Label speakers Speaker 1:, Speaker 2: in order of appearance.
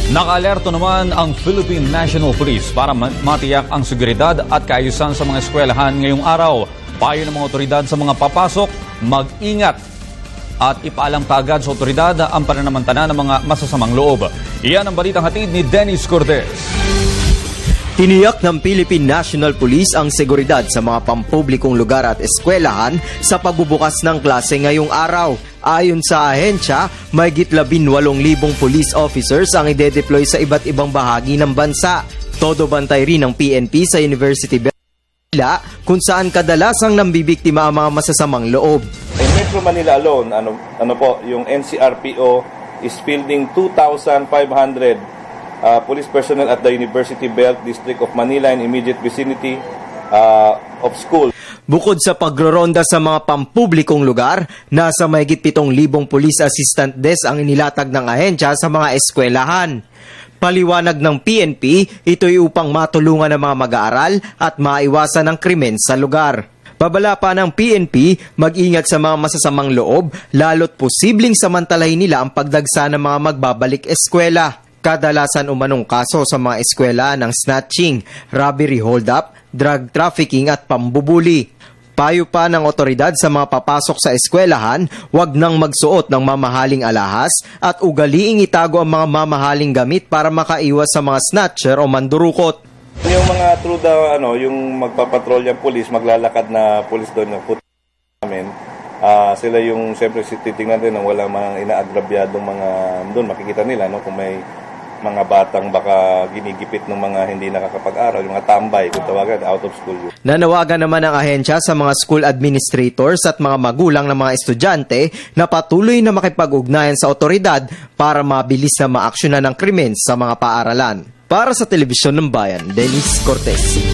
Speaker 1: Naka-alerto naman ang Philippine National Police para matiyak ang seguridad at kaayusan sa mga eskwelahan ngayong araw. Payo ng mga otoridad sa mga papasok, mag-ingat at ipaalam kaagad sa otoridad ang pananamantala ng mga masasamang loob. Iyan ang balitang hatid ni Dennis Cortez.
Speaker 2: Tiniyak ng Philippine National Police ang seguridad sa mga pampublikong lugar at eskwelahan sa pagbubukas ng klase ngayong araw. Ayon sa ahensya, mahigit 18,000 police officers ang ide-deploy sa iba't ibang bahagi ng bansa. Todo bantay rin ng PNP sa University Manila kung saan kadalasang nambibiktima ang mga masasamang loob.
Speaker 3: In Metro Manila alone, yung NCRPO is fielding 2,500 police personnel at the University Belt District of Manila and immediate vicinity of school.
Speaker 2: Bukod sa pagroronda sa mga pampublikong lugar, nasa mahigit 7,000 police assistant desk ang inilatag ng ahensya sa mga eskwelahan. Paliwanag ng PNP, ito'y upang matulungan ang mga mag-aaral at maiwasan ang krimen sa lugar. Babala pa ng PNP, mag-ingat sa mga masasamang loob, lalo't posibleng samantalahin nila ang pagdagsa ng mga magbabalik eskwela. Kadalasan umanong kaso sa mga eskwela ng snatching, robbery hold-up, drug trafficking at pambubuli. Payo pa ng otoridad sa mga papasok sa eskwelahan, huwag nang magsuot ng mamahaling alahas at ugaliing itago ang mga mamahaling gamit para makaiwas sa mga snatcher o mandurukot.
Speaker 3: Yung mga through the, yung magpapatrol yung police, maglalakad na police doon ng foot namin, sila yung siyempre titingnan din ng wala mga inaagrabyadong mga doon, makikita nila kung may mga batang baka ginigipit ng mga hindi nakakapag-aral, yung mga tambay, kung tawagan, out of school.
Speaker 2: Nanawagan naman ang ahensya sa mga school administrators at mga magulang ng mga estudyante na patuloy na makipag-ugnayan sa otoridad para mabilis na maaksyonan ng krimen sa mga paaralan. Para sa Telebisyon ng Bayan, Dennis Cortez.